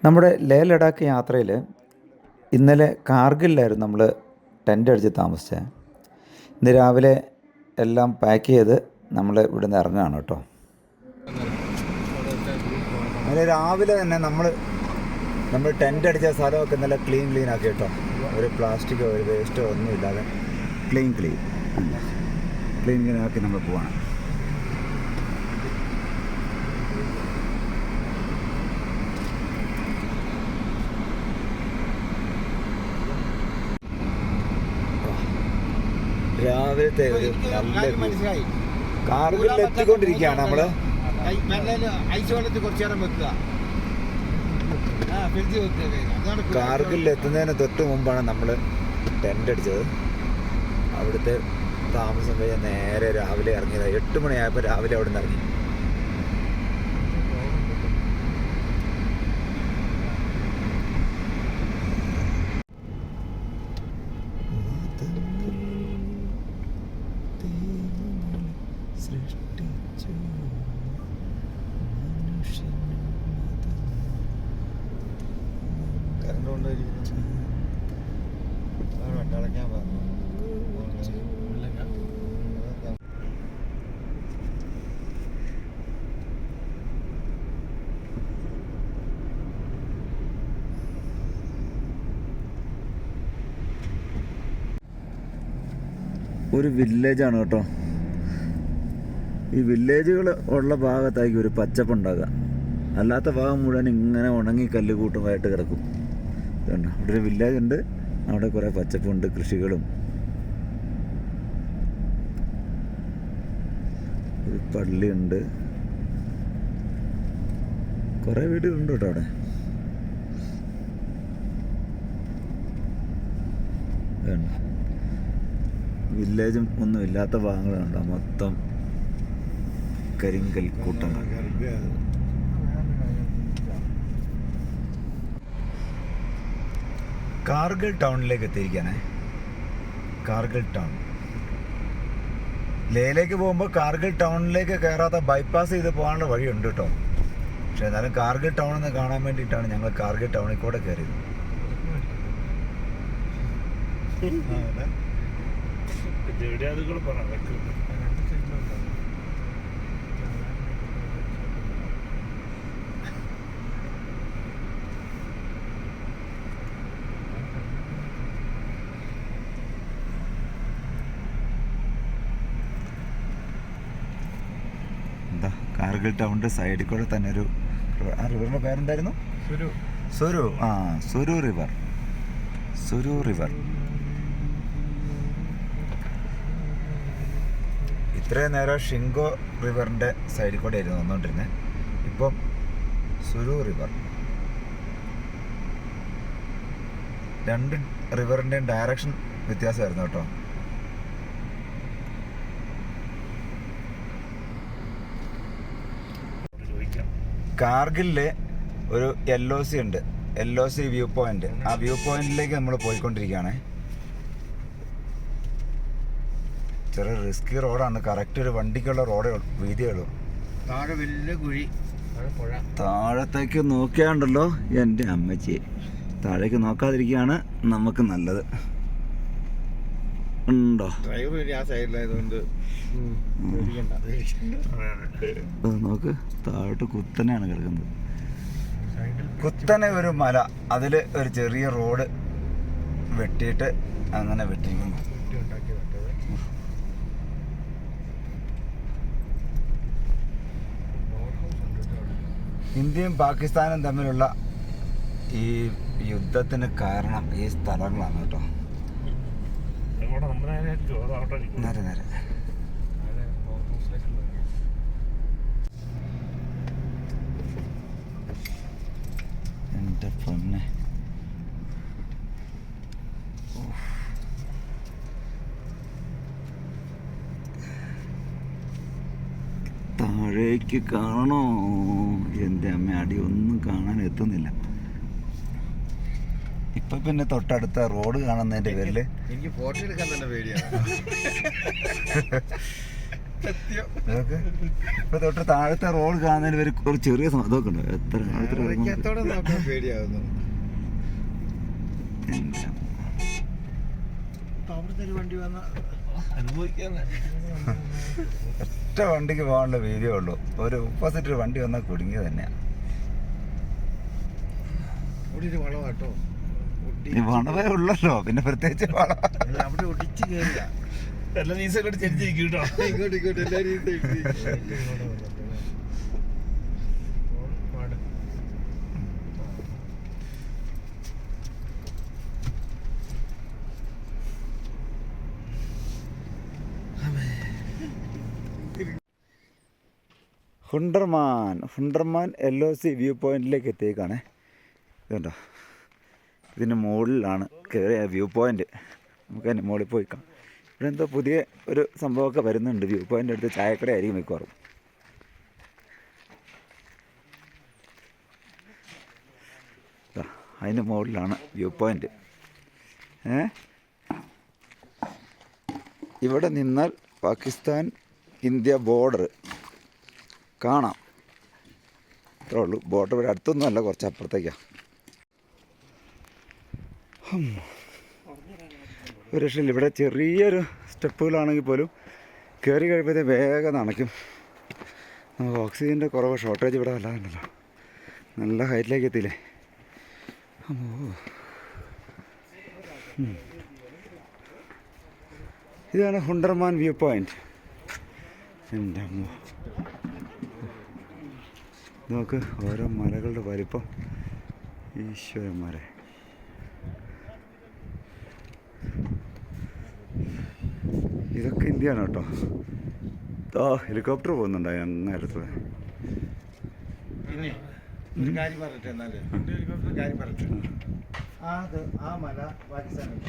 നമ്മുടെ ലേ ലഡാക്ക് യാത്രയിൽ ഇന്നലെ കാർഗിലായിരുന്നു നമ്മൾ ടെൻ്റ് അടിച്ച് താമസിച്ചത്. ഇന്ന് രാവിലെ എല്ലാം പാക്ക് ചെയ്ത് നമ്മൾ ഇവിടെ നിന്ന് ഇറങ്ങുകയാണ് കേട്ടോ. അങ്ങനെ രാവിലെ തന്നെ നമ്മൾ ടെൻ്റ് അടിച്ച സ്ഥലമൊക്കെ നല്ല ക്ലീൻ ആക്കി കേട്ടോ. ഒരു പ്ലാസ്റ്റിക്കോ ഒരു വേസ്റ്റോ ഒന്നും ഇല്ലാതെ ക്ലീൻ ആക്കി നമ്മൾ പോവാണ്. രാവിലത്തെ ഒരു നല്ല കാർഗിൽ എത്തിക്കൊണ്ടിരിക്കുകയാണ് നമ്മള്. കാർഗിൽ എത്തുന്നതിന് തൊട്ട് മുമ്പാണ് നമ്മൾ ടെൻ്റ് അടിച്ചത്. അവിടുത്തെ താമസം കഴിഞ്ഞാൽ നേരെ രാവിലെ ഇറങ്ങിയത്. 8 മണിയായപ്പോൾ രാവിലെ അവിടെ നിന്ന് ഇറങ്ങി. ഒരു വില്ലേജാണ് കേട്ടോ. ഈ വില്ലേജുകൾ ഉള്ള ഭാഗത്തായിരിക്കും ഒരു പച്ചപ്പുണ്ടാകുക. അല്ലാത്ത ഭാഗം മുഴുവൻ ഇങ്ങനെ ഉണങ്ങി കല്ലുകൂട്ടമായിട്ട് കിടക്കും. ഇതുണ്ട്, അവിടെ ഒരു വില്ലേജ് ഉണ്ട്, അവിടെ കുറേ പച്ചപ്പുണ്ട്, കൃഷികളും. ഒരു പള്ളിയുണ്ട്, കുറേ വീടുകളുണ്ട് കേട്ടോ അവിടെ. ഇതുണ്ട്, വില്ലേജും ഒന്നും ഇല്ലാത്ത ഭാഗങ്ങളുണ്ടോ, മൊത്തം കരിങ്കൽ കൂട്ടങ്ങൾ. കാർഗിൽ ടൗണിലേക്ക് എത്തിയിരിക്കുകയാണേ. കാർഗിൽ ടൗൺ. ലേയിലേക്ക് പോകുമ്പോൾ കാർഗിൽ ടൗണിലേക്ക് കയറാത്ത ബൈപ്പാസ് ചെയ്ത് പോകാനുള്ള വഴിയുണ്ട് കേട്ടോ. പക്ഷെ എന്നാലും കാർഗിൽ ടൗണിൽ നിന്ന് കാണാൻ വേണ്ടിയിട്ടാണ് ഞങ്ങൾ കാർഗിൽ ടൗണിൽ കൂടെ കയറിയത്. കാർഗിൽ ടൗണിൻ്റെ സൈഡിൽ കൂടെ തന്നെ ഒരു റിവറിൻ്റെ പേരെന്തായിരുന്നു? സുരു. സുരു റിവർ. ഇത്രയും നേരം ഷിങ്കോ റിവറിൻ്റെ സൈഡിൽ കൂടെ ആയിരുന്നു വന്നുകൊണ്ടിരുന്നത്. ഇപ്പം സുരു റിവർ. രണ്ട് റിവറിൻ്റെയും ഡയറക്ഷൻ വ്യത്യാസമായിരുന്നു കേട്ടോ. കാർഗിലില് ഒരു LOC ഉണ്ട്, LOC വ്യൂ പോയിന്റ്. ആ വ്യൂ പോയിന്റിലേക്ക് നമ്മൾ പോയിക്കൊണ്ടിരിക്കുകയാണ്. ചെറിയ റിസ്കി റോഡാണ്. കറക്റ്റ് ഒരു വണ്ടിക്കുള്ള റോഡേ വീതിയുള്ളൂ. താഴെ വലിയ കുഴി, താഴത്തേക്ക് നോക്കിയാണ്ടല്ലോ എൻ്റെ അമ്മച്ചി. താഴേക്ക് നോക്കാതിരിക്കുകയാണ് നമുക്ക് നല്ലത്. ഉണ്ടോ? നോക്ക്, താഴോട്ട് കുത്തനെയാണ് കിടക്കുന്നത്. കുത്തനെ ഒരു മല, അതിൽ ഒരു ചെറിയ റോഡ് വെട്ടിയിട്ട് അങ്ങനെ വെട്ടിയിരിക്കുന്നു. ഇന്ത്യയും പാകിസ്ഥാനും തമ്മിലുള്ള ഈ യുദ്ധത്തിന് കാരണം ഈ സ്ഥലങ്ങളാണ് കേട്ടോ. നേരെ എൻ്റെ പൊന്നെ. താഴേക്ക് കാണണോ? എൻ്റെ അമ്മ, അടി ഒന്നും കാണാൻ എത്തുന്നില്ല. ഇപ്പൊ പിന്നെ തൊട്ടടുത്ത റോഡ് കാണുന്നതിന്റെ പേരില് എനിക്ക് ഫോട്ടോ എടുക്കാൻ തന്നെ പേടിയാണ്. സത്യം. ഇതൊക്കെ ഇപ്പൊ തൊട്ട് താഴത്തെ റോഡ് കാണുന്നതിന് ഒരു ഒരു ചെറിയ ഇതൊക്കെ ഉണ്ട്. എത്ര ആലോചിക്കാത്തോടെ നോക്കാൻ പേടിയാവുന്നു. അവിടുത്തെ ഒരു വണ്ടി വന്ന അനുഭവിക്കാൻ ഒറ്റ വണ്ടിക്ക് പോകാനുള്ള വീതിയേ ഉള്ളൂ. ഒരു ഓപ്പോസിറ്റ് ഒരു വണ്ടി വന്നാൽ കുടുങ്ങിയത് തന്നെയാണ്. അവിടെ ഒരു വളവാട്ടോ. ഈ വളവേ ഉള്ളല്ലോ, പിന്നെ പ്രത്യേകിച്ച് വള അവിടെ ഒടിച്ച് കയറില്ല. എല്ലാം ഈ സൈഡിലോട്ട് ചെരിച്ചിരിക്കും കേട്ടോ. ഇങ്ങോട്ട് ഇങ്ങോട്ട് എല്ലാവരും ഹുണ്ടർമാൻ LOC വ്യൂ പോയിന്റിലേക്ക് എത്തിയേക്കാണേ. ഇതുണ്ടോ, ഇതിന് മുകളിലാണ് കയറിയ വ്യൂ പോയിന്റ്. നമുക്ക് അതിൻ്റെ മുകളിൽ പോയി കാണാം. ഇവിടെ എന്തോ പുതിയ ഒരു സംഭവമൊക്കെ വരുന്നുണ്ട്. വ്യൂ പോയിൻ്റ് അടുത്ത് ചായക്കട ആയിരിക്കും മിക്കവാറും. അതിന് മുകളിലാണ് വ്യൂ പോയിന്റ്. ഇവിടെ നിന്നാൽ പാകിസ്ഥാൻ ഇന്ത്യ ബോർഡർ കാണാം. അത്രേ ഉള്ളൂ. ബോർഡർ ഇവിടെ അടുത്തൊന്നും അല്ല, കുറച്ച് അപ്പുറത്തേക്കാണ്. ഒരു രക്ഷയില്ല. ഇവിടെ ചെറിയൊരു സ്റ്റെപ്പുകളാണെങ്കിൽ പോലും കയറി കഴിയുമ്പോഴത്തേ വേഗം നനയ്ക്കും. നമുക്ക് ഓക്സിജൻ്റെ കുറവ്, ഷോർട്ടേജ് ഇവിടെ വല്ലാതുണ്ടല്ലോ. നല്ല ഹൈറ്റിലേക്ക് എത്തിയില്ലേ. ഇതാണ് ഹുണ്ടർമാൻ വ്യൂ പോയിന്റ്. എൻ്റെ അമ്മ, നോക്ക് ഓരോ മലകളുടെ വലിപ്പം. ഈശ്വരന്മാരെ, ഇതൊക്കെ ഇന്ത്യയാണ് കേട്ടോ. ഹെലികോപ്റ്റർ പോകുന്നുണ്ടായി അങ്ങേരത്തൂടെ. പിന്നെ ഒരു കാര്യം പറയട്ടെ. എന്നാല് ഒരു കാര്യം പറയട്ടെ. ആ മല പാകിസ്ഥാനുണ്ട്.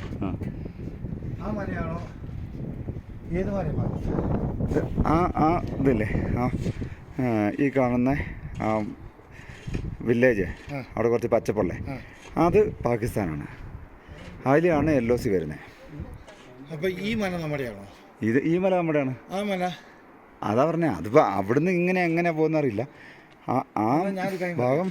ആ മലയാണോ ഏത് മലയാണ് പാകിസ്ഥാൻ? ആ ഇതില്ലേ, ഈ കാണുന്ന ആ വില്ലേജ്, അവിടെ കുറച്ച് പച്ചപ്പുള്ളേ, അത് പാകിസ്ഥാനാണ്. അതിലാണ് LOC വരുന്നത്. അപ്പൊ ഈ മല നമ്മുടെയാണോ? ഈ മല നമ്മുടെയാണ്. ആ മല അതാ പറഞ്ഞേ. അതിപ്പോൾ അവിടുന്ന് ഇങ്ങനെ എങ്ങനെ പോകുന്നറിയില്ല. ആ ഭാഗം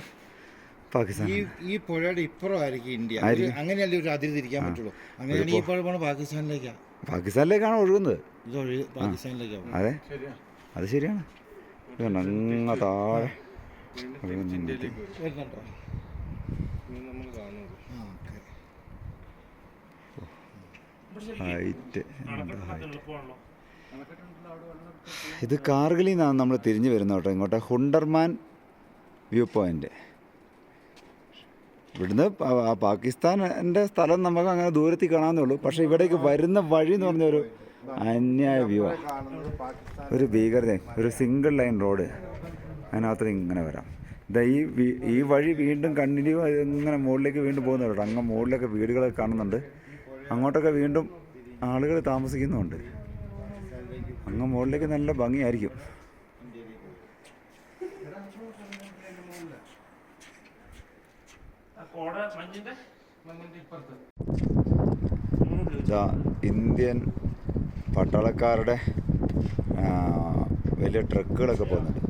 പാകിസ്ഥാൻ. ഈ പുഴയുടെ ഇപ്പുറമായിരിക്കും ഇന്ത്യ. അങ്ങനെയല്ലേ ഒരു അതിര് തിരിക്കാൻ പറ്റുള്ളൂ. അങ്ങനെയാണ് ഈ പുഴ പോണ പാകിസ്ഥാനിലേക്കാണ്. പാകിസ്ഥാനിലേക്കാണ് ഒഴുകുന്നത്. ഇത് പാകിസ്ഥാനിലേക്കാണ്. അതെ, അത് ശരിയാണ്. അങ്ങ് താഴെ വരുന്നുണ്ടോ? ഹൈറ്റ്. ഇത് കാർഗിലിൽ നിന്നാണ് നമ്മൾ തിരിഞ്ഞു വരുന്നത് കേട്ടോ. ഇങ്ങോട്ട് ഹുണ്ടർമാൻ വ്യൂ പോയിന്റ്. ഇവിടുന്ന് പാകിസ്ഥാൻ്റെ സ്ഥലം നമുക്ക് അങ്ങനെ ദൂരത്തിൽ കാണാവുന്നേ ഉള്ളൂ. പക്ഷേ ഇവിടേക്ക് വരുന്ന വഴി എന്ന് പറഞ്ഞ ഒരു അന്യായ വ്യൂ ആണ്. ഒരു ഭീകരത. ഒരു സിംഗിൾ ലൈൻ റോഡ്, അതിനകത്ത് ഇങ്ങനെ വരാം. ഇതാ ഈ വഴി വീണ്ടും കണ്ടിന്യൂ ഇങ്ങനെ മുകളിലേക്ക് വീണ്ടും പോകുന്നുണ്ട് കേട്ടോ. അങ്ങ് മുകളിലൊക്കെ വീടുകളൊക്കെ കാണുന്നുണ്ട്. അങ്ങോട്ടൊക്കെ വീണ്ടും ആളുകൾ താമസിക്കുന്നുമുണ്ട്. അങ്ങ് മുകളിലേക്ക് നല്ല ഭംഗിയായിരിക്കും. ഇന്ത്യൻ പട്ടാളക്കാരുടെ വലിയ ട്രക്കുകളൊക്കെ പോകുന്നുണ്ട്.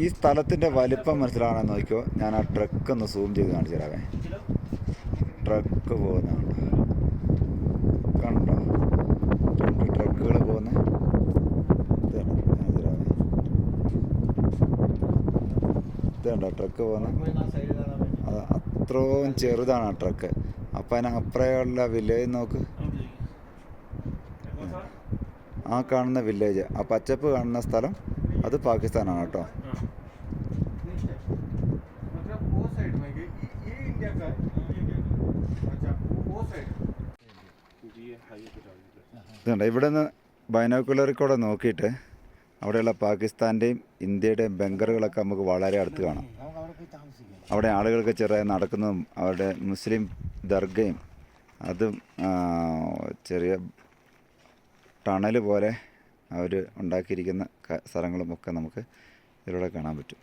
ഈ സ്ഥലത്തിൻ്റെ വലിപ്പം മനസ്സിലാകണമെന്ന് നോക്കിയോ. ഞാൻ ആ ട്രക്ക് ഒന്ന് സൂം ചെയ്ത് കാണിച്ചു തരാവേ. ട്രക്ക് പോകുന്നതാണ് കണ്ടോ. 2 ട്രക്കുകൾ പോകുന്ന ഇതുണ്ടോ, ട്രക്ക് പോകുന്ന. അത് അത്രയും ചെറുതാണ് ആ ട്രക്ക്. അപ്പം അതിനപ്പുറമുള്ള വില്ലേജ് നോക്ക്. ആ കാണുന്ന വില്ലേജ്, ആ പച്ചപ്പ് കാണുന്ന സ്ഥലം, അത് പാകിസ്ഥാനാണ് കേട്ടോ. ഇതുണ്ട്. ഇവിടെ നിന്ന് ബൈനോക്കുലറിൽ കൂടെ നോക്കിയിട്ട് അവിടെയുള്ള പാകിസ്ഥാൻ്റെയും ഇന്ത്യയുടെയും ബങ്കറുകളൊക്കെ നമുക്ക് വളരെ അടുത്ത് കാണാം. അവിടെ ആളുകൾക്ക് ചെറിയ നടക്കുന്നതും അവരുടെ മുസ്ലിം ദർഗയും അതും ചെറിയ ടണൽ പോലെ അവർ ഉണ്ടാക്കിയിരിക്കുന്ന സ്ഥലങ്ങളുമൊക്കെ നമുക്ക് ഇതിലൂടെ കാണാൻ പറ്റും.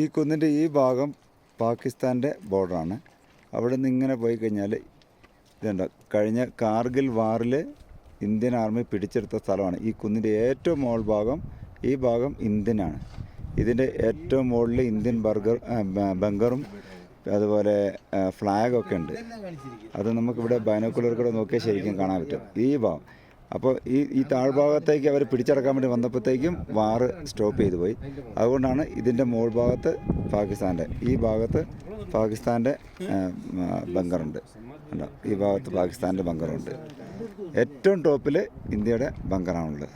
ഈ കുന്നിൻ്റെ ഈ ഭാഗം പാകിസ്ഥാൻ്റെ ബോർഡറാണ്. അവിടെ നിന്ന് ഇങ്ങനെ പോയി കഴിഞ്ഞാൽ ഇതുണ്ട്, കഴിഞ്ഞ കാർഗിൽ വാറിൽ ഇന്ത്യൻ ആർമി പിടിച്ചെടുത്ത സ്ഥലമാണ്. ഈ കുന്നിൻ്റെ ഏറ്റവും മുകൾ ഭാഗം, ഈ ഭാഗം ഇന്ത്യനാണ്. ഇതിൻ്റെ ഏറ്റവും മുകളിൽ ഇന്ത്യൻ ബങ്കറും അതുപോലെ ഫ്ലാഗൊക്കെ ഉണ്ട്. അത് നമുക്കിവിടെ ബൈനോക്കുലർ കൂടെ നോക്കിയാൽ ശരിക്കും കാണാൻ പറ്റും ഈ ഭാഗം. അപ്പോൾ ഈ താഴ്ഭാഗത്തേക്ക് അവർ പിടിച്ചടക്കാൻ വേണ്ടി വന്നപ്പോഴത്തേക്കും വാറ് സ്റ്റോപ്പ് ചെയ്തു പോയി. അതുകൊണ്ടാണ് ഇതിൻ്റെ മുകൾ ഭാഗത്ത് പാകിസ്ഥാൻ്റെ, ഈ ഭാഗത്ത് പാകിസ്ഥാൻ്റെ ബങ്കറുണ്ട്. ഉണ്ടോ, ഈ ഭാഗത്ത് പാകിസ്ഥാൻ്റെ ബങ്കറുണ്ട്. ഏറ്റവും ടോപ്പിൽ ഇന്ത്യയുടെ ബങ്കറാണുള്ളത്.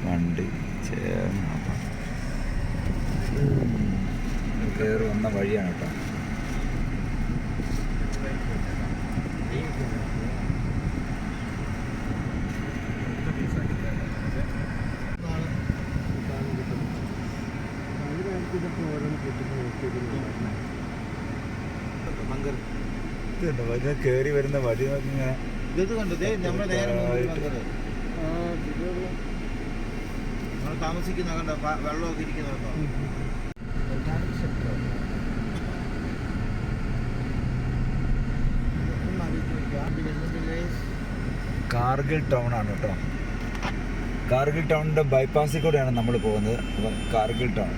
വണ്ടി കയറി വന്ന വഴിയാണ് കേട്ടോ. കയറി വരുന്ന വഴി ഇങ്ങനെ ഇത് കണ്ടത് നമ്മൾ നേരെ താമസിക്കുന്ന കണ്ട വെള്ളമൊക്കെ ഇരിക്കുന്നുണ്ടോ? കാർഗിൽ ടൗൺ ആണ് കേട്ടോ. കാർഗിൽ ടൗണിൻ്റെ ബൈപ്പാസിൽ കൂടെയാണ് നമ്മൾ പോകുന്നത്. അപ്പം കാർഗിൽ ടൗൺ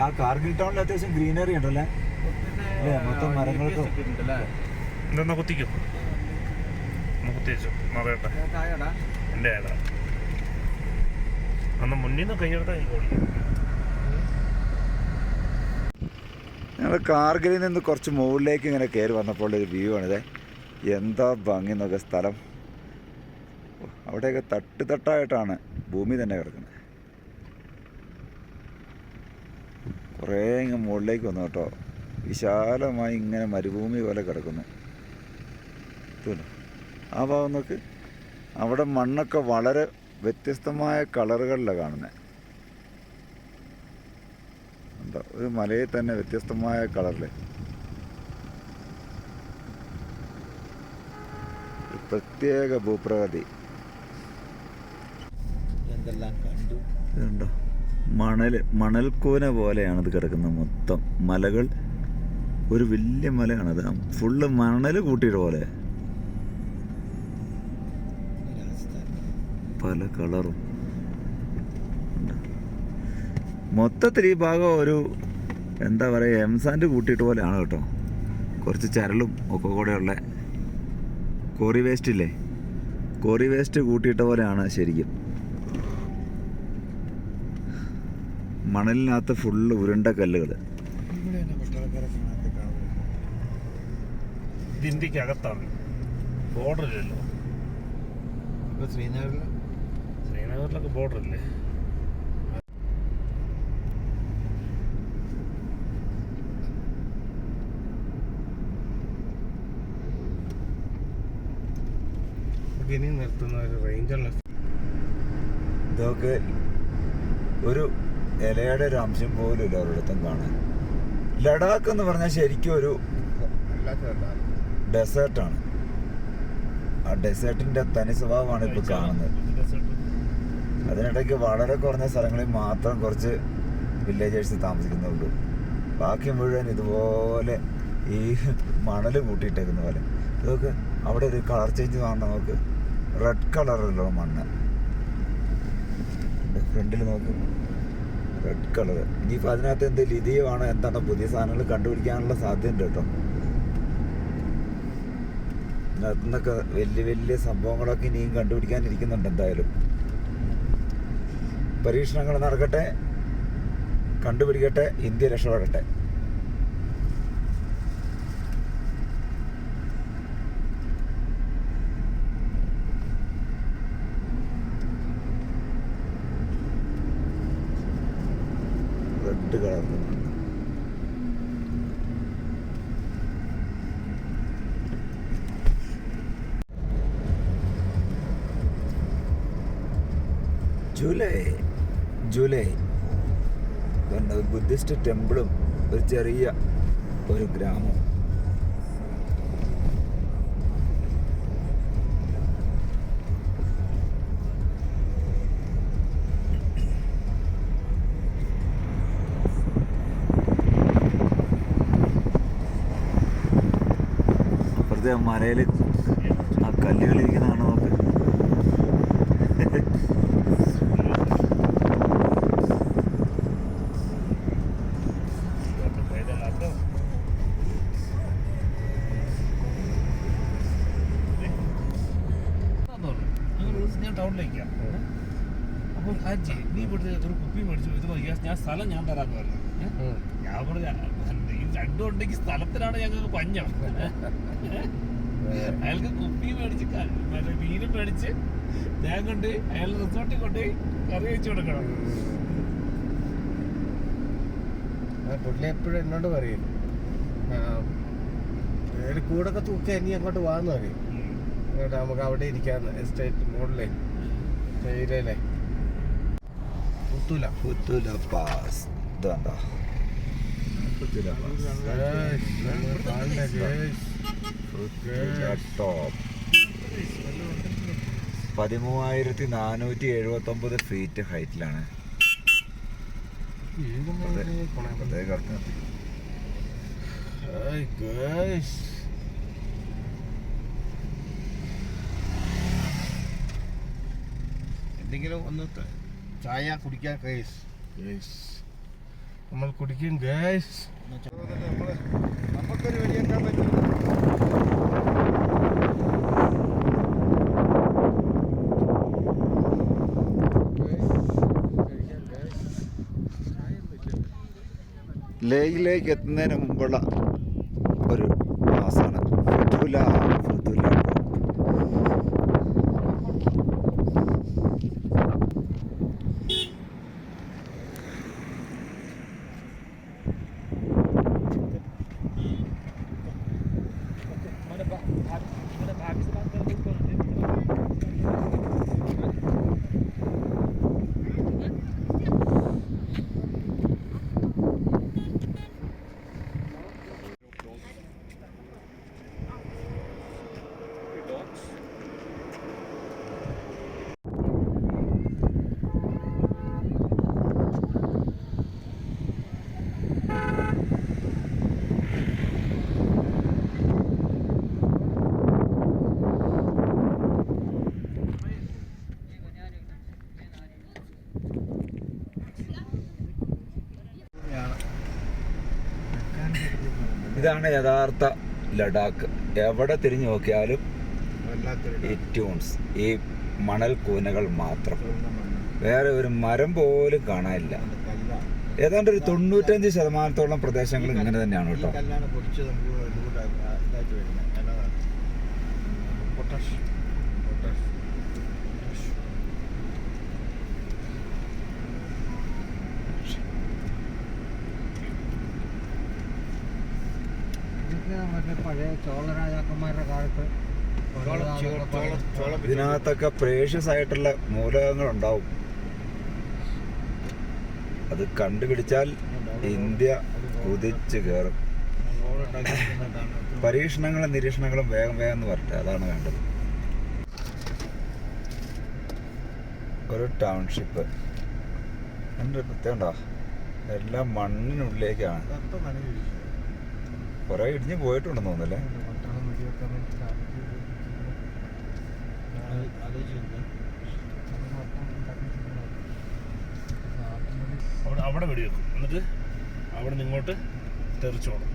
ആ കാർഗിൽ ടൗണിൽ അത്യാവശ്യം ഗ്രീനറി ഉണ്ടല്ലേ, അല്ലേ? മൊത്തം മരങ്ങൾക്ക് ഇതൊന്ന് കുത്തിക്കും, കുത്തിവെച്ചു മറയട്ടെ. എൻ്റെ ഏതാ അന്ന് മുന്നിൽ നിന്ന് കൈയെടുത്താൽ എനിക്ക് ഓടിക്കും. ഞങ്ങൾ കാർഗിലിൽ നിന്ന് കുറച്ച് മുകളിലേക്ക് ഇങ്ങനെ കയറി വന്നപ്പോൾ ഒരു വ്യൂ ആണിത്. എന്താ ഭംഗി നോക്കുക സ്ഥലം. അവിടെയൊക്കെ തട്ടായിട്ടാണ് ഭൂമി തന്നെ കിടക്കുന്നത്. കുറേ ഇങ്ങനെ മുകളിലേക്ക് വന്നു കേട്ടോ. വിശാലമായി ഇങ്ങനെ മരുഭൂമി പോലെ കിടക്കുന്നു. ആ ഭാഗം നോക്ക്, അവിടെ മണ്ണൊക്കെ വളരെ വ്യത്യസ്തമായ കളറുകളിലാണ് കാണുന്നത്. എന്താ, ഒരു മലയിൽ തന്നെ വ്യത്യസ്തമായ കളറിൽ പ്രത്യേക ഭൂപ്രകൃതി. എന്തെല്ലാം കണ്ടു. ഇതുണ്ടോ, മണൽക്കൂന പോലെയാണ് ഇത് കിടക്കുന്നത്. മൊത്തം മലകൾ, ഒരു വലിയ മലയാണത്. ഫുള്ള് മണൽ കൂട്ടിയിട്ട് പോലെ, പല കളറും. മൊത്തത്തിൽ ഈ ഭാഗം ഒരു എന്താ പറയുക, എംസാൻഡ് കൂട്ടിയിട്ട് പോലെയാണ് കേട്ടോ. കുറച്ച് ചരലും ഒക്കെ കൂടെയുള്ള കോറി വേസ്റ്റ് ഇല്ലേ, കോറി വേസ്റ്റ് കൂട്ടിയിട്ട പോലെയാണ് ശരിക്കും. മണലിനകത്ത് ഫുള്ള് ഉരുണ്ട കല്ലുകൾ. ഇന്ത്യക്ക് അകത്താണ്, ബോർഡറില്ലല്ലോ. ശ്രീനഗറിലൊക്കെ ബോർഡറില്ലേ? ഇനി നിർത്തുന്ന ഒരു റേഞ്ചുള്ള ഇതൊക്കെ ഒരു ഇലയുടെ ഒരു അംശം പോലും ഇല്ല ഒരിടത്തും കാണാൻ. ലഡാക്ക് എന്ന് പറഞ്ഞാൽ ശരിക്കും ഒരു ഡെസേർട്ടാണ്. ആ ഡെസേർട്ടിൻ്റെ തനി സ്വഭാവമാണ് ഇപ്പോൾ കാണുന്നത്. അതിനിടയ്ക്ക് വളരെ കുറഞ്ഞ സ്ഥലങ്ങളിൽ മാത്രം കുറച്ച് വില്ലേജേഴ്സ് താമസിക്കുന്നുള്ളൂ. ബാക്കി മുഴുവൻ ഇതുപോലെ ഈ മണൽ കൂട്ടിയിട്ടേക്കുന്ന പോലെ. ഇതൊക്കെ അവിടെ ഒരു കളർ ചേഞ്ച് കാണണം. നമുക്ക് റെഡ് കളറുള്ള മണ്ണ് ഫ്രണ്ടിൽ നോക്ക്, റെഡ് കളർ. ഇനിയിപ്പോൾ അതിനകത്ത് എന്ത് ലിഥിയമാണോ എന്താണോ പുതിയ സാധനങ്ങൾ കണ്ടുപിടിക്കാനുള്ള സാധ്യതയുണ്ട് കേട്ടോ. അതിനകത്ത് നിന്നൊക്കെ വലിയ വലിയ സംഭവങ്ങളൊക്കെ ഇനിയും കണ്ടുപിടിക്കാനിരിക്കുന്നുണ്ട്. എന്തായാലും പരീക്ഷണങ്ങൾ നടക്കട്ടെ, കണ്ടുപിടിക്കട്ടെ, ഇന്ത്യ രക്ഷപ്പെടട്ടെ. റെഡ് കളർ ജൂലൈ ബുദ്ധിസ്റ്റ് ടെമ്പിളും ഒരു ചെറിയ ഒരു ഗ്രാമവും. അപ്പുറത്തെ മലയിൽ ആ കല്ലുകളിരിക്കുന്നതാണ് നോക്ക്. ഞാൻ ടൗണിലേക്കാ. അപ്പോൾ ഹാജി നീ ഇവിടുത്തെ ഒരു കുപ്പി മേടിച്ചു ഇത് ഞാൻ സ്ഥലം ഞാൻ തരാമെന്ന് പറഞ്ഞു. ഞാൻ പറഞ്ഞു ഈ രണ്ടും ഉണ്ടെങ്കിൽ സ്ഥലത്തിനാണ് ഞങ്ങൾക്ക് പഞ്ഞം. അയാൾക്ക് കുപ്പി മേടിച്ച് മറ്റേ മീനും മേടിച്ച് ഞാൻ കൊണ്ട് അയാൾ റിസോർട്ടിൽ കൊണ്ടുപോയി കറി വെച്ച് കൊടുക്കണം. പുള്ളി എപ്പോഴും എന്നോട് പറയും ഒരു കൂടൊക്കെ തൂക്കി ഇനി അങ്ങോട്ട് വാന്ന് പറയും. എന്നിട്ട് നമുക്ക് അവിടെ ഇരിക്കാന്ന് എസ്റ്റേറ്റ് മുകളിലേ തേയിലേ പുത്തൂല പാസ്. ഇതാണ്ടാ പുത്തൂല ടോപ്പ് 13,479 ഫീറ്റ് ഹൈറ്റിലാണ്. എന്തെങ്കിലും ഒന്ന് ചായ കുടിക്കാൻ കേസ് നമ്മൾ കുടിക്കും ഗേസ്. നമുക്കൊരു വെടിയേക്കാൻ പറ്റും. ലേയിലേക്ക് എത്തുന്നതിന് മുമ്പുള്ള ഒരു പാസ്സാണ് ഫുതുല ഇതാണ് യഥാർത്ഥ ലഡാക്ക്. എവിടെ തിരിഞ്ഞു നോക്കിയാലും ഈ ട്യൂൺസ്, ഈ മണൽ കൂനകൾ മാത്രം, വേറെ ഒരു മരം പോലും കാണാനില്ല. ഏതാണ്ട് ഒരു 95% പ്രദേശങ്ങൾ ഇങ്ങനെ തന്നെയാണ് കേട്ടോ. പഴയ ചോള രാജാക്കന്മാരുടെ കാലത്ത് ഇതിനകത്തൊക്കെ പ്രേഷ്യസ് ആയിട്ടുള്ള മൂലകങ്ങൾ ഉണ്ടാവും. അത് കണ്ടുപിടിച്ചാൽ ഇന്ത്യ കുതിച്ച് കയറും. പരീക്ഷണങ്ങളും നിരീക്ഷണങ്ങളും വേഗം എന്ന് പറട്ടെ, അതാണ് വേണ്ടത്. ഒരു ടൗൺഷിപ്പ് എൻ്റെ പ്രത്യേകണ്ടോ, എല്ലാം മണ്ണിനുള്ളിലേക്കാണ്. കുറെ ഇടിഞ്ഞ് പോയിട്ടുണ്ടെന്ന് തോന്നുന്നല്ലേ. അവിടെ വെടിവെക്കും, എന്നിട്ട് അവിടെ നിന്ന് ഇങ്ങോട്ട് തെറിച്ചോടും.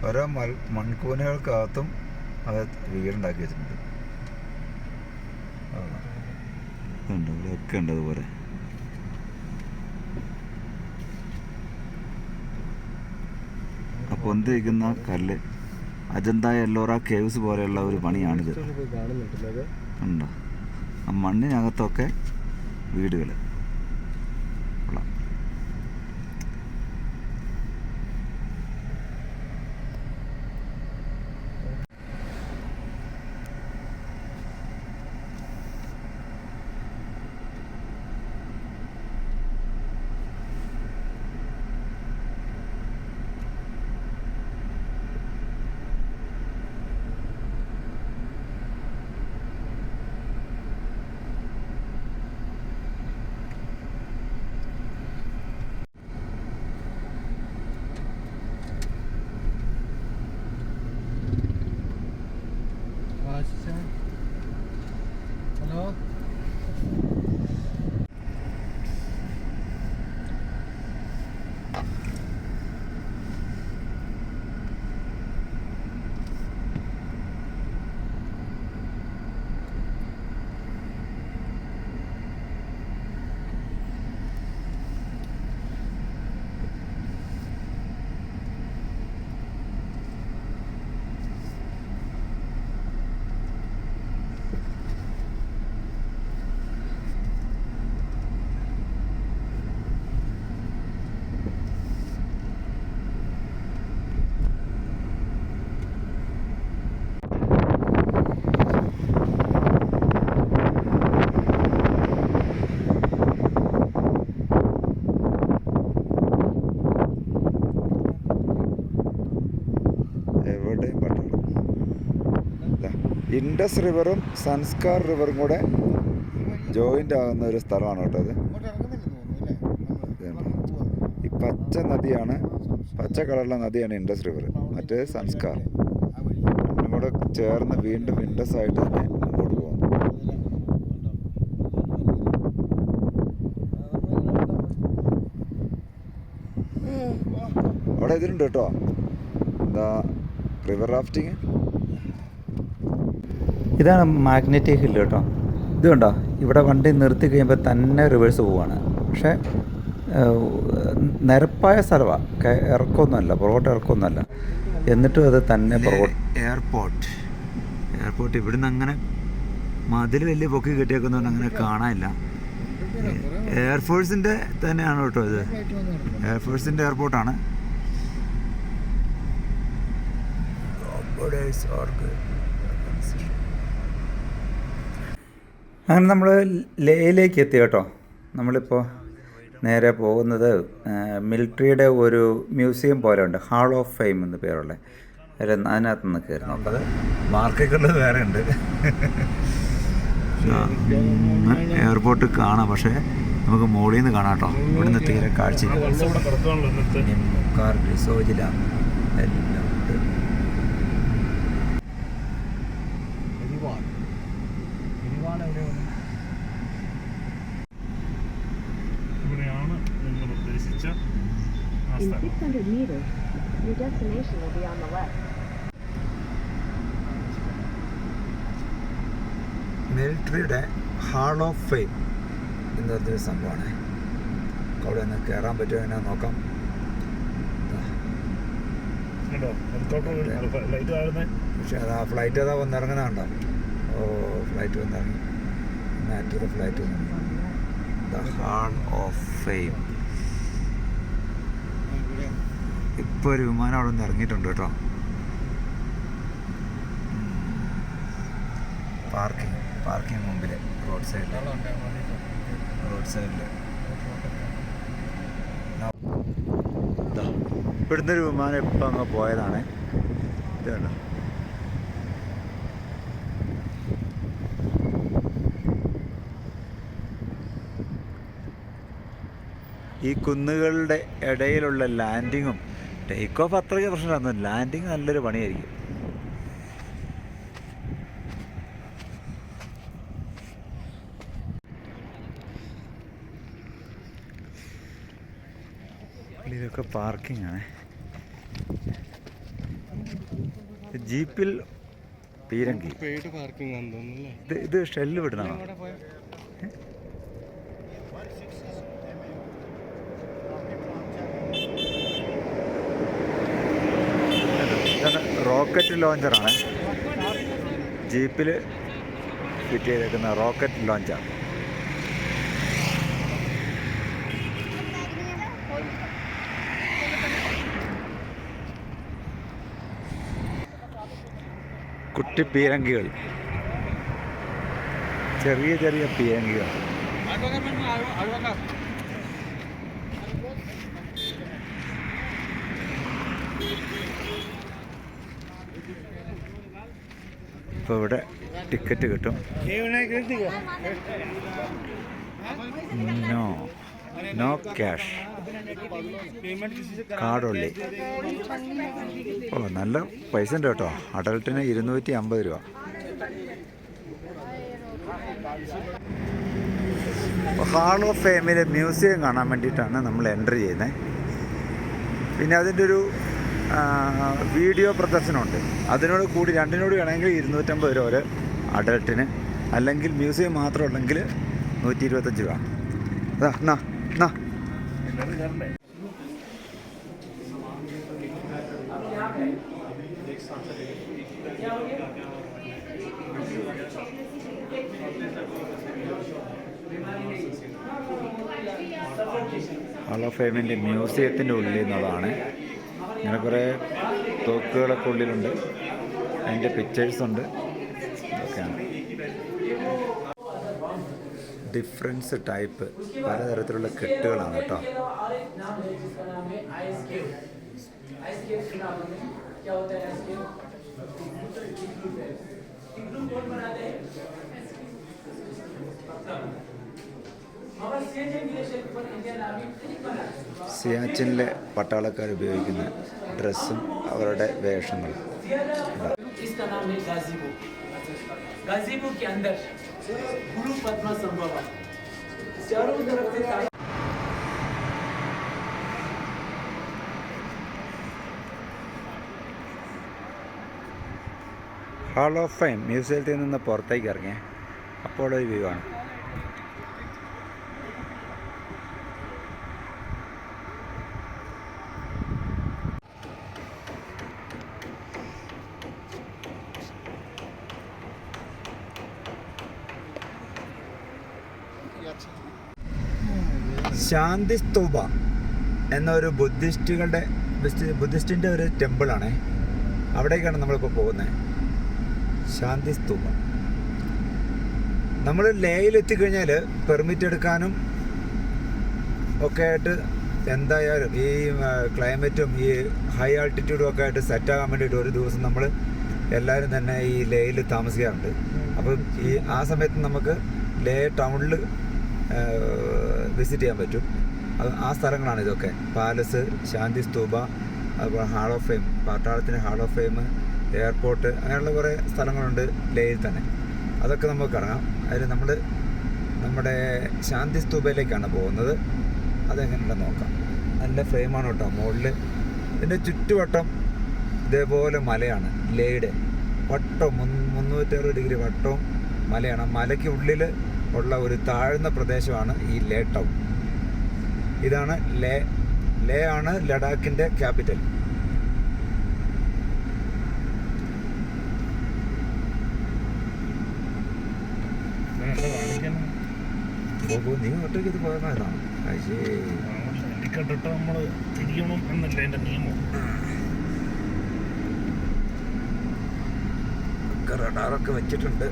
ഓരോ മൺകൂനകൾക്കകത്തും അത് വീടുണ്ടാക്കി വെച്ചിട്ടുണ്ട്. ഇവിടെയൊക്കെ ഉണ്ട് അതുപോലെ. പൊന്തിരിക്കുന്ന കല്ല് അജന്ത എല്ലോറ കേവ്സ് പോലെയുള്ള ഒരു പണിയാണിത്. ഉണ്ടോ ആ മണ്ണിനകത്തൊക്കെ വീടുകൾ. ഹലോ എവിടെയും പട്ടണം. ഇൻഡസ് റിവറും സൻസ്കാർ റിവറും കൂടെ ജോയിൻ്റ് ആകുന്ന ഒരു സ്ഥലമാണ് കേട്ടോ അത്. ഇങ്ങോട്ട് ഇറങ്ങുന്നില്ലെന്ന് തോന്നുന്നു അല്ലേ? ഈ പച്ച നദിയാണ്, പച്ച കളറുള്ള നദിയാണ് ഇൻഡസ് റിവർ, മറ്റേ സൻസ്കാർ. ആ വഴി കൂടെ ചേർന്ന് വീണ്ടും ഇൻഡസ് ആയിട്ട് തന്നെ മുമ്പോട്ട് പോകുന്നു. അവിടെ ഇതിലുണ്ട് കേട്ടോ, എന്താ റിവർ റാഫ്റ്റിങ്. ഇതാണ് മാഗ്നറ്റിക് ഹില്ല് കേട്ടോ. ഇത് കണ്ടോ, ഇവിടെ വണ്ടി നിർത്തി കഴിയുമ്പോൾ തന്നെ റിവേഴ്സ് പോവുകയാണ്. പക്ഷേ നിരപ്പായ സ്ഥലമാണ്, ഇറക്കമൊന്നുമല്ല, പുറകോട്ട് ഇറക്കമൊന്നുമല്ല. എന്നിട്ടും അത് തന്നെ പുറകോട്ട്. എയർപോർട്ട് ഇവിടുന്ന് അങ്ങനെ മതിൽ വലിയ പൊക്കി കെട്ടിയേക്കുന്നതുകൊണ്ട് അങ്ങനെ കാണാനില്ല. എയർഫോഴ്സിൻ്റെ തന്നെയാണ് കേട്ടോ ഇത്, എയർഫോഴ്സിൻ്റെ എയർപോർട്ടാണ്. അങ്ങനെ നമ്മൾ ലേയിലേക്ക് എത്തി കേട്ടോ. നമ്മളിപ്പോൾ നേരെ പോകുന്നത് മിലിറ്ററിയുടെ ഒരു മ്യൂസിയം പോലെ ഉണ്ട്, ഹാൾ ഓഫ് ഫെയിം എന്ന് പേരുള്ള. അതിനകത്ത് നിന്ന് കയറി നോക്കത് മാർക്കൊക്കെ വേറെ ഉണ്ട്. എയർപോർട്ട് കാണാം, പക്ഷേ നമുക്ക് മുകളിൽ നിന്ന് കാണാം കേട്ടോ. ഇവിടുന്ന് തീരെ കാഴ്ചയില്ല. മുക്കാർ ഡിസോജില എല്ലാം ഉണ്ട്. ഇവിടെയാണ് നിങ്ങൾ ഉദ്ദേശിച്ച ആ In സ്ഥലം. 600 meters, your destination will be on the left. മിലിറ്ററിയുടെ ഹാൾ ഓഫ് ഫെയിം എന്ന് പറഞ്ഞൊരു സംഭവമാണ്. അവിടെ നിന്ന് കയറാൻ പറ്റുമോ എന്നെ നോക്കാം. കണ്ടോ ഹെലികോപ്റ്റർ ലൈറ്റ് ആകുന്നേ. പക്ഷേ അത് ആ ഫ്ലൈറ്റ് അതാ വന്നിറങ്ങുന്നതുണ്ടോ? ഓ, ഫ്ലൈറ്റ് വന്നിറങ്ങി. മാറ്റർ ഫ്ലൈറ്റ് വന്നിറങ്ങി. The hall of fame. ഇപ്പോൾ ഒരു വിമാനം അവിടെ നിന്ന് ഇറങ്ങിയിട്ടുണ്ട് കേട്ടോ. പാർക്കിംഗ് മുമ്പിൽ റോഡ് സൈഡിൽ ഇവിടുന്ന് ഒരു വിമാനം ഇപ്പം അങ്ങ് പോയതാണ്. ഇതുണ്ടോ, ഈ കുന്നുകളുടെ ഇടയിലുള്ള ലാൻഡിങ്ങും ടേക്ക് ഓഫ് അത്രയ്ക്ക് പ്രശ്നമില്ല, ലാൻഡിങ് നല്ലൊരു പണിയായിരിക്കും. ഇതൊക്കെ പാർക്കിംഗ് ആണ്. ജീപ്പിൽ പീരങ്കി. ഇത് ഷെല്ല് വിടണോ? റോക്കറ്റ് ലോഞ്ചറാണ്, ജീപ്പിൽ ഫിറ്റ് ചെയ്തേക്കുന്ന റോക്കറ്റ് ലോഞ്ചർ. കുട്ടി പീരങ്കികൾ, ചെറിയ ചെറിയ പീരങ്കികൾ. ഇപ്പോൾ ഇവിടെ ടിക്കറ്റ് കിട്ടും. No cash, കാർഡുള്ളി. ഓ, നല്ല പൈസ ഉണ്ട് കേട്ടോ. അഡൽട്ടിന് 250 രൂപ. ഹാൾ ഓഫ് ഫെയിമിലെ മ്യൂസിയം കാണാൻ വേണ്ടിയിട്ടാണ് നമ്മൾ എൻട്രി ചെയ്യുന്നത്. പിന്നെ അതിൻ്റെ ഒരു വീഡിയോ പ്രദർശനമുണ്ട്. അതിനോട് കൂടി രണ്ടിനോട് വേണമെങ്കിൽ 250 രൂപ ഒരു അഡൾട്ടിന്, അല്ലെങ്കിൽ മ്യൂസിയം മാത്രം ഉണ്ടെങ്കിൽ 125 രൂപ. അതാ എന്നാ എന്നാ ഹാൾ ഓഫ് ഫെയിമിൻ്റെ മ്യൂസിയത്തിൻ്റെ ഉള്ളിൽ നിന്നുള്ളതാണ്. ഇങ്ങനെ കുറേ തോക്കുകളൊക്കെ ഉള്ളിലുണ്ട്, അതിൻ്റെ പിക്ചേഴ്സുണ്ട്. ഇതൊക്കെയാണ് ഡിഫറൻസ് ടൈപ്പ് പലതരത്തിലുള്ള കെട്ടുകളാണ് കേട്ടോ. സിയാച്ചിനിലെ പട്ടാളക്കാർ ഉപയോഗിക്കുന്ന ഡ്രസ്സും അവരുടെ വേഷങ്ങളും. इसका नाम है गाजीबो। गाजीबो के अंदर गुरु पद्मा संभवा चारों तरफ से ഹാൾ ഓഫ് ഫെയിം മ്യൂസിയത്തിൽ നിന്ന് പുറത്തേക്ക് ഇറങ്ങിയ അപ്പോൾ ഒരു വ്യൂ ആണ്. ശാന്തി സ്തൂപ എന്നൊരു ബുദ്ധിസ്റ്റിൻ്റെ ഒരു ടെമ്പിളാണ്. അവിടേക്കാണ് നമ്മളിപ്പോൾ പോകുന്നത്. ശാന്തി സ്തൂപ. നമ്മൾ ലേയിലെത്തിക്കഴിഞ്ഞാൽ പെർമിറ്റ് എടുക്കാനും ഒക്കെ ആയിട്ട് എന്തായാലും ഈ ക്ലൈമറ്റും ഈ ഹൈ ആൾട്ടിറ്റ്യൂഡും ഒക്കെ ആയിട്ട് സെറ്റാകാൻ വേണ്ടിയിട്ട് ഒരു ദിവസം നമ്മൾ എല്ലാവരും തന്നെ ഈ ലേയിൽ താമസിക്കാറുണ്ട്. അപ്പം ആ സമയത്ത് നമുക്ക് ലേ ടൗണിൽ വിസിറ്റ് ചെയ്യാൻ പറ്റും. ആ സ്ഥലങ്ങളാണ് ഇതൊക്കെ. പാലസ്, ശാന്തി സ്തൂപ, അതുപോലെ ഹാൾ ഓഫ് ഫെയിം, പട്ടാളത്തിൻ്റെ ഹാൾ ഓഫ് ഫെയിം, എയർപോർട്ട്, അങ്ങനെയുള്ള കുറേ സ്ഥലങ്ങളുണ്ട് ലേയിൽ തന്നെ. അതൊക്കെ നമുക്ക് കാണാം. അതിൽ നമ്മൾ നമ്മുടെ ശാന്തി സ്തൂപയിലേക്കാണ് പോകുന്നത്. അതെങ്ങനെയുണ്ടെന്ന് നോക്കാം. നല്ല ഫ്രെയിമാണ് കേട്ടോ മുകളിൽ. ഇതിൻ്റെ ചുറ്റുവട്ടം ഇതേപോലെ മലയാണ്. ലേയുടെ വട്ടം 360 ഡിഗ്രി വട്ടവും മലയാണ്. മലയ്ക്ക് ഉള്ളിൽ ഉള്ള ഒരു താഴ്ന്ന പ്രദേശമാണ് ഈ ലേ ടൗൺ. ഇതാണ് ലേ ആണ് ലഡാക്കിൻ്റെ ക്യാപിറ്റൽ. നീ ഒറ്റയ്ക്ക് ഇത് പോയതാണ്. കണ്ടിട്ട് നമ്മൾ തിരിയണം എന്നല്ല എൻ്റെ നിയമം. റഡാറൊക്കെ വെച്ചിട്ടുണ്ട്.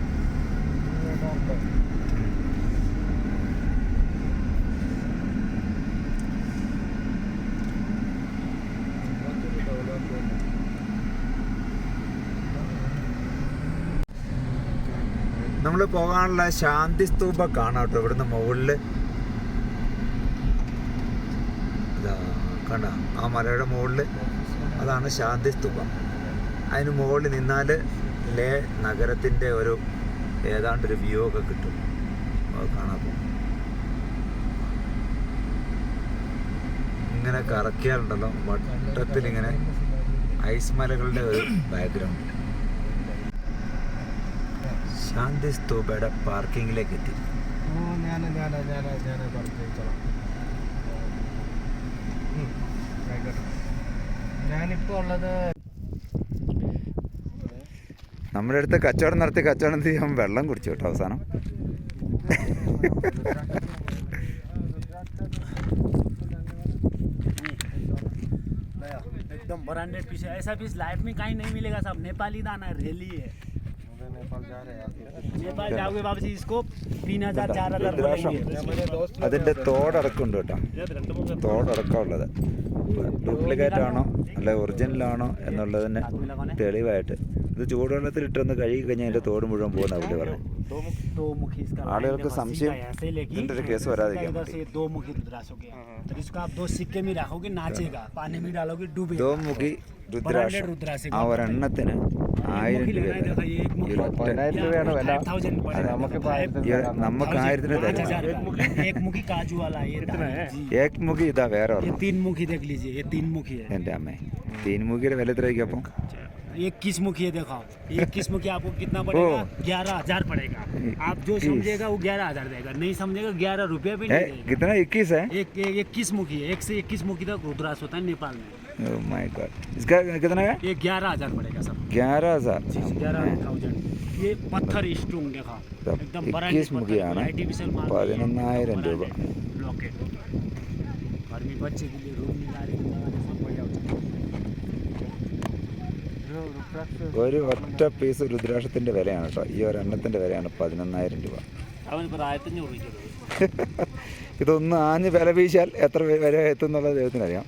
നമ്മൾ പോകാനുള്ള ശാന്തി സ്തൂപ കാണാം കേട്ടോ. ഇവിടുന്ന് മുകളിൽ ഇതാ കണ്ട ആ മലയുടെ മുകളിൽ അതാണ് ശാന്തി സ്തൂപ. അതിന് മുകളിൽ നിന്നാൽ ലേ നഗരത്തിൻ്റെ ഒരു ഏതാണ്ടൊരു വ്യൂ ഒക്കെ കിട്ടും. കാണാൻ ഇങ്ങനെ കറക്കിയാലുണ്ടല്ലോ വട്ടത്തിലിങ്ങനെ ഐസ് മലകളുടെ ഒരു ബാക്ക്ഗ്രൗണ്ട്. ശാന്തി സ്തൂപയുടെ പാർക്കിങ്ങിലേക്ക് എത്തി. ഞാനിപ്പോൾ ഉള്ളത് നമ്മുടെ അടുത്ത് കച്ചവടം ചെയ്യാൻ വെള്ളം കുടിച്ചു കേട്ടോ അവസാനം. एकदम ब्रांडेड पीस है। ऐसा पीस लाइफ में कहीं नहीं मिलेगा। सब नेपाली दाना रेली है। नेपाल जाओगे वापसी इसको 3000 4000 बोलेंगे। അതിൻ്റെ തോടടക്കമുണ്ട് കേട്ടോ. തോടടക്കമുള്ളത് ഡ്യൂപ്ലിക്കേറ്റ് ആണോ അല്ല ഒറിജിനലാണോ എന്നുള്ളതിന് തെളിവായിട്ട് ഇത് ചൂടുവെള്ളത്തിലിട്ടൊന്ന് കഴുകി കഴിഞ്ഞാൽ അതിൻ്റെ തോട് മുഴുവൻ പോകുന്ന അവിടെ പറഞ്ഞു. ആളുകൾക്ക് സംശയം ഇതിൻ്റെ ഒരു കേസ് വരാതിരിക്കാൻ ദോമുഖി രുദ്രാക്ഷം ആ ഒരെണ്ണത്തിന് 1000 രൂപ ₹10,000 രൂപയാണ് വില. 5,000 അത് നമുക്കിപ്പോൾ 1000 നമുക്ക് 1000-ന് തരും. 5,000 एक मुखी काजू वाला ये जी। ഏക് മുഖി ഇതാ വേറെ ये ഒരെണ്ണം. 3 मुखी देख लीजिए, ये 3 मुखी है। എൻ്റെ അമ്മേ, 3 മുഖിയുടെ വില എത്രയായിരിക്കും അപ്പം? 21 मुखी है, देखो 21 मुखी आपको कितना पड़ेगा? 11,000 पड़ेगा। आप जो समझेगा वो 11,000 देगा, नहीं समझेगा 11 रुपये भी नहीं देगा। कितना 21 है? 21 मुखी है, 1 से 21 मुखी तक रुद्राक्ष होता है नेपाल में। ओह माय गॉड, इसका कितना है? ये 11,000 पड़ेगा सब। 11,000. 11,000। ये पत्थर स्टोन देखा तब एकदम 21 मुखी आना, 11,000 രൂപ. लॉकेट घर में बच्चे के लिए रूम निकाल रहे सब बढ़िया होता है। ഒരു ഒറ്റ പീസ് രുദ്രാക്ഷത്തിൻ്റെ വിലയാണ് കേട്ടോ. ഈ ഒരെണ്ണത്തിൻ്റെ വിലയാണ് 11,000 രൂപ. അവനിപ്പോൾ 1500 രൂപ. ഇതൊന്ന് ആഞ്ഞ് വില വീശാൽ എത്ര വില എത്തും എന്നുള്ളത് ദൈവത്തിനറിയാം.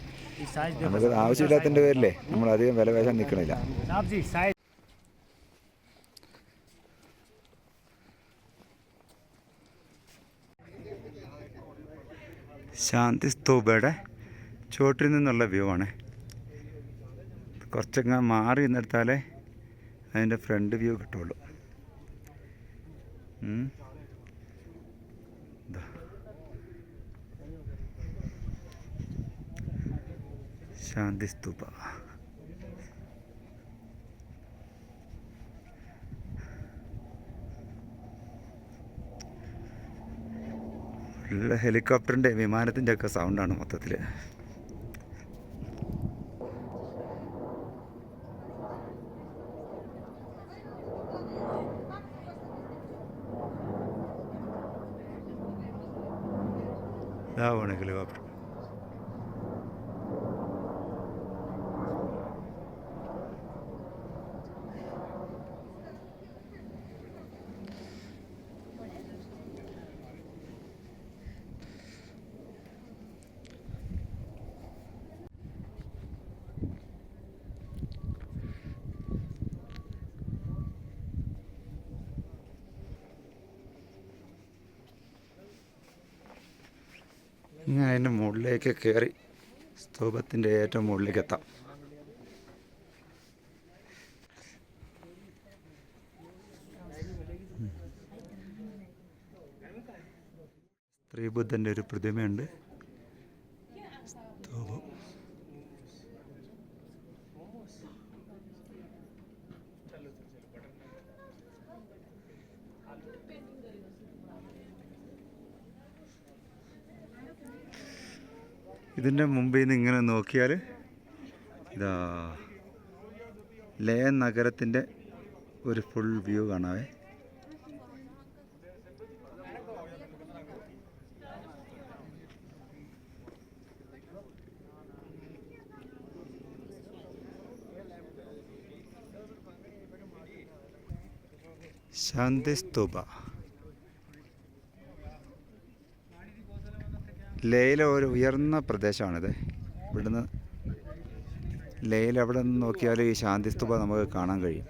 നമുക്ക് ആവശ്യമില്ലാത്തതിൻ്റെ പേരിലേ നമ്മൾ അധികം വില വീശാൻ നിൽക്കണില്ല. साहब जी साइज ശാന്തി സ്തൂപയുടെ ചോട്ടിൽ നിന്നുള്ള വ്യൂ ആണ്. കുറച്ചങ്ങ് മാറി നിന്നെടുത്താലേ അതിൻ്റെ ഫ്രണ്ട് വ്യൂ കിട്ടുള്ളൂ. ദാ. ശാന്തി സ്തൂപ. ഉള്ള ഹെലികോപ്റ്ററിൻ്റെ വിമാനത്തിൻ്റെ ഒക്കെ സൗണ്ടാണ് മൊത്തത്തിൽ. ഇതാവാണ് ഹെലികോപ്റ്റർ. ഇങ്ങനെ അതിൻ്റെ മുകളിലേക്ക് കയറി സ്തൂപത്തിൻ്റെ ഏറ്റവും മുകളിലേക്ക് എത്താം. സ്ത്രീ ബുദ്ധൻ്റെ ഒരു പ്രതിമയുണ്ട്. സ്തൂപം. ഇതിൻ്റെ മുമ്പിൽ നിന്ന് ഇങ്ങനെ നോക്കിയാൽ ഇതാ ലേ നഗരത്തിൻ്റെ ഒരു ഫുൾ വ്യൂ കാണാവേ. ശാന്തി സ്തൂപ ലേയിലെ ഒരു ഉയർന്ന പ്രദേശമാണിത്. ഇവിടുന്ന് ലേയിൽ അവിടെ നിന്ന് നോക്കിയാൽ ഈ ശാന്തി സ്തൂപ നമുക്ക് കാണാൻ കഴിയും.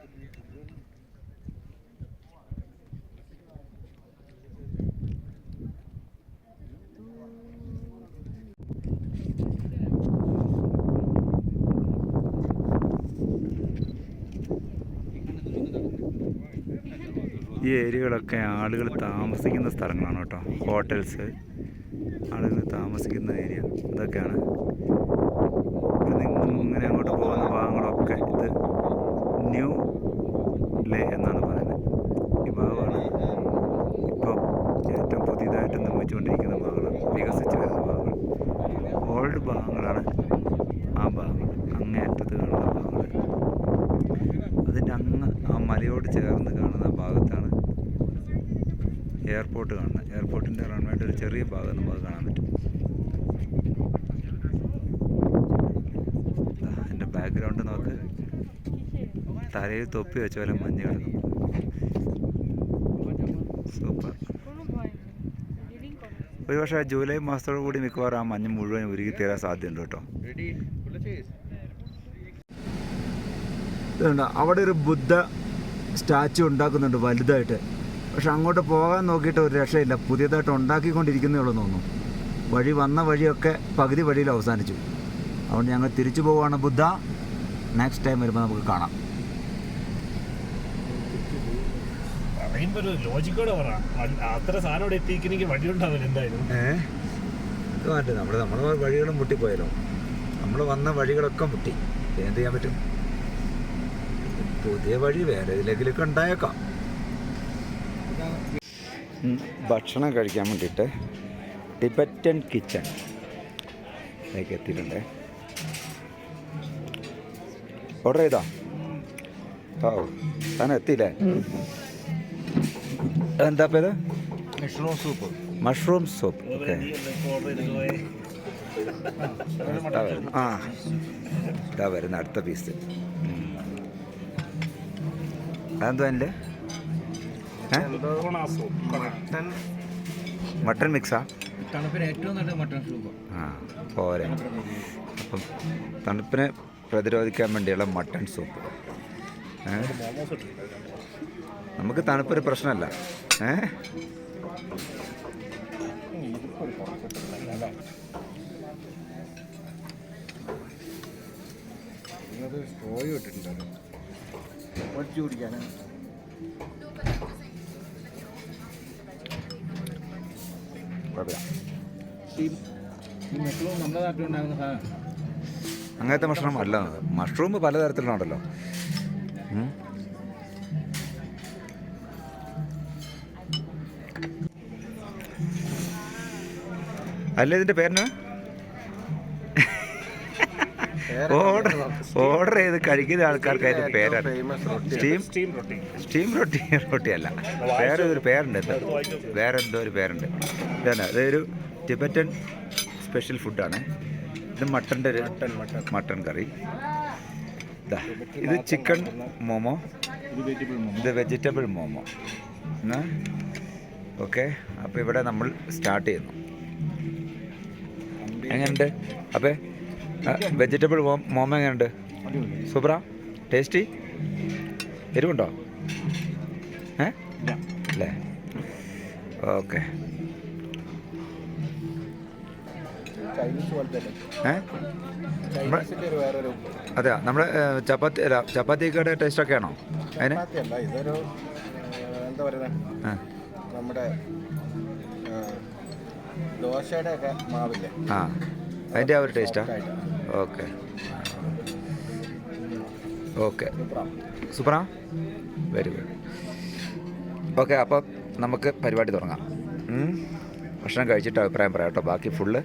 ഈ ഏരിയകളൊക്കെ ആളുകൾ താമസിക്കുന്ന സ്ഥലങ്ങളാണ് കേട്ടോ. ഹോട്ടൽസ്, ആളുകൾ താമസിക്കുന്ന ഏരിയ ഇതൊക്കെയാണ്. ഇങ്ങനെ അങ്ങോട്ട് പോകുന്ന ഭാഗങ്ങളൊക്കെ ഇത് ന്യൂ ലേ എന്നാണ് പറയുന്നത്. ഈ ഭാഗമാണ് ഇപ്പോൾ ഏറ്റവും പുതിയതായിട്ട് നിർമ്മിച്ചുകൊണ്ടിരിക്കുന്ന ഭാഗങ്ങൾ, വികസിച്ച് വരുന്ന ഭാഗങ്ങൾ. ഓൾഡ് ഭാഗങ്ങളാണ് ആ ഭാഗങ്ങൾ, അങ്ങേയറ്റത്ത് കാണുന്ന ഭാഗങ്ങൾ. അതിൻ്റെ അങ്ങ് ആ മലയോട് ചേർന്ന് കാണുന്ന ഭാഗത്താണ് എയർപോർട്ട് കാണുന്നത്. എയർപോർട്ടിൻ്റെ റൺവേയുടെ ഒരു ചെറിയ ഭാഗം നമുക്ക് കാണാൻ പറ്റും. എൻ്റെ ബാക്ക്ഗ്രൗണ്ട് നോക്ക്, തലയിൽ തൊപ്പി വെച്ച പോലെ മഞ്ഞ് കിടക്കും. സൂപ്പർ. ഒരു പക്ഷേ ജൂലൈ മാസത്തോടു കൂടി മിക്കവാറും ആ മഞ്ഞ് മുഴുവൻ ഉരുകി തീരാൻ സാധ്യതയുണ്ട് കേട്ടോ. ഇതുണ്ട്, അവിടെ ഒരു ബുദ്ധ സ്റ്റാച്ചു ഉണ്ടാക്കുന്നുണ്ട് വലുതായിട്ട്. പക്ഷെ അങ്ങോട്ട് പോകാൻ നോക്കിയിട്ട് ഒരു രക്ഷയില്ല. പുതിയതായിട്ട് ഉണ്ടാക്കിക്കൊണ്ടിരിക്കുന്നേ ഉള്ളൂ തോന്നുന്നു. വന്ന വഴിയൊക്കെ പകുതി വഴിയിൽ അവസാനിച്ചു. അതുകൊണ്ട് ഞങ്ങൾ തിരിച്ചു പോവുകയാണ്. ബുദ്ധ നെക്സ്റ്റ് ടൈം വരുമ്പോൾ നമുക്ക് കാണാം. പറയുമ്പോ ഒരു ലോജിക്കോടെ പറ. അത്ര സാധനം ഇവിടെ എത്തിക്കണമെങ്കിൽ വഴി ഉണ്ടാവില്ല എന്തായാലും. ഇത് മാറ്റി നമ്മൾ വഴികളും മുട്ടിപ്പോയാലോ. നമ്മൾ വന്ന വഴികളൊക്കെ മുട്ടി. എന്ത് ചെയ്യാൻ പറ്റും? പുതിയ വഴി വേറെ ഇതിലേക്കിലൊക്കെ ഉണ്ടായേക്കാം. ഭക്ഷണം കഴിക്കാൻ വേണ്ടിയിട്ട് ടിബറ്റൻ കിച്ചൺ അതിലേക്ക് എത്തിയിട്ടുണ്ട്. ഓർഡർ ചെയ്തോ? ഓ സാധനം എത്തിയില്ലേ? എന്താ ഇത്? Mushroom soup. ഓക്കെ. ആ ഇതാ വരുന്ന അടുത്ത പീസ്. അതെന്തോ അതിൻ്റെ മട്ടൺ മിക്സാ? തണുപ്പിന് ഏറ്റവും നല്ല മട്ടൺ സൂപ്പ്. ആ പോരെ. അപ്പം തണുപ്പിനെ പ്രതിരോധിക്കാൻ വേണ്ടിയുള്ള മട്ടൺ സൂപ്പ്. നമുക്ക് തണുപ്പൊരു പ്രശ്നമല്ല. സ്ട്രോയും ഇട്ടിട്ടുണ്ടല്ലോ ഒഴിച്ചു കുടിക്കാനാണ്. മഷ്റൂം നമ്മുടെ നാട്ടിലുണ്ടാകുന്ന സാധനം. അങ്ങനത്തെ മഷ്റൂം അല്ല. മഷ്റൂം പലതരത്തിലുണ്ടല്ലോ. അല്ല ഇതിൻ്റെ പേരിന് ഓർഡർ ചെയ്ത് കഴിക്കുന്ന ആൾക്കാർക്ക് അതിൻ്റെ പേരാണ് സ്റ്റീം റൊട്ടി അല്ല, വേറെ ഒരു പേരുണ്ട്. വേറെ എന്തോ ഒരു പേരുണ്ട്. ഇതാണ് അതൊരു ടിബറ്റൻ സ്പെഷ്യൽ ഫുഡാണ്. ഇത് മട്ടൻ്റെ ഒരു മട്ടൺ കറി. ഇത് ചിക്കൻ മോമോ, ഇത് വെജിറ്റബിൾ മോമോ. ഓക്കെ. അപ്പോൾ ഇവിടെ നമ്മൾ സ്റ്റാർട്ട് ചെയ്യുന്നു. എങ്ങനെയുണ്ട് അപ്പോൾ വെജിറ്റബിൾ മോമോ? എങ്ങനെയുണ്ട്? സൂപ്പറാ? ടേസ്റ്റി? എരിവുണ്ടോ? അല്ലേ? ഓക്കെ. അതെയോ? നമ്മുടെ ചപ്പാത്തിക്കയുടെ ടേസ്റ്റൊക്കെ ആണോ അതിന്? ഇതൊരു എന്താ പറയുക, നമ്മുടെ ദോശയുടെ ഒക്കെ മാവില്ലേ, ആ അതിൻ്റെ ആ ഒരു ടേസ്റ്റാ? Okay okay. സൂപ്പറാ? Very good. ഓക്കെ. അപ്പോൾ നമുക്ക് പരിപാടി തുടങ്ങാം. ഭക്ഷണം കഴിച്ചിട്ട് അഭിപ്രായം പറയാം കേട്ടോ. ബാക്കി ഫുള്ള്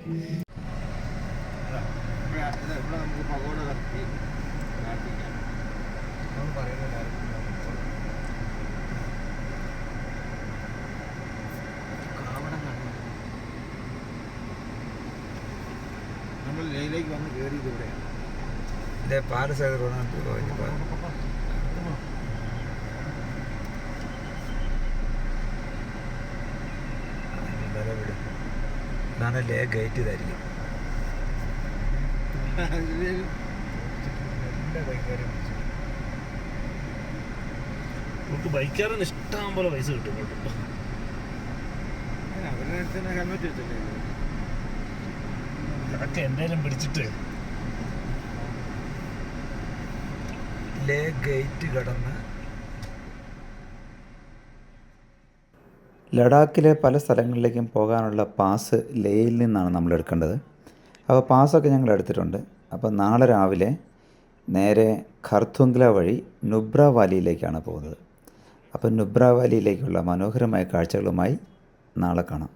നമ്മൾ ലേയിലേക്ക് വന്ന് കയറിയത് ഇവിടെയാണ്. ഇതേ പാലസാഗർ ഇതാണ് ലേ ഗേറ്റ്. ഇതായിരിക്കും നമുക്ക് ബൈക്കാരന് ഇഷ്ടം പോലെ പൈസ കിട്ടും. അവരുടെ അടുത്ത് തന്നെ ഹെൽമെറ്റ് വെച്ചില്ലേ? അതൊക്കെ എന്തായാലും പിടിച്ചിട്ട് ലേ ഗേറ്റ് കടന്ന് ലഡാക്കിലെ പല സ്ഥലങ്ങളിലേക്കും പോകാനുള്ള പാസ് ലേയിൽ നിന്നാണ് നമ്മൾ എടുക്കേണ്ടത്. അപ്പോൾ പാസ്സൊക്കെ ഞങ്ങൾ എടുത്തിട്ടുണ്ട്. അപ്പോൾ നാളെ രാവിലെ നേരെ ഖർത്തുങ്ല വഴി നുബ്ര വാലിയിലേക്കാണ് പോകുന്നത്. അപ്പോൾ നുബ്ര വാലിയിലേക്കുള്ള മനോഹരമായ കാഴ്ചകളുമായി നാളെ കാണാം.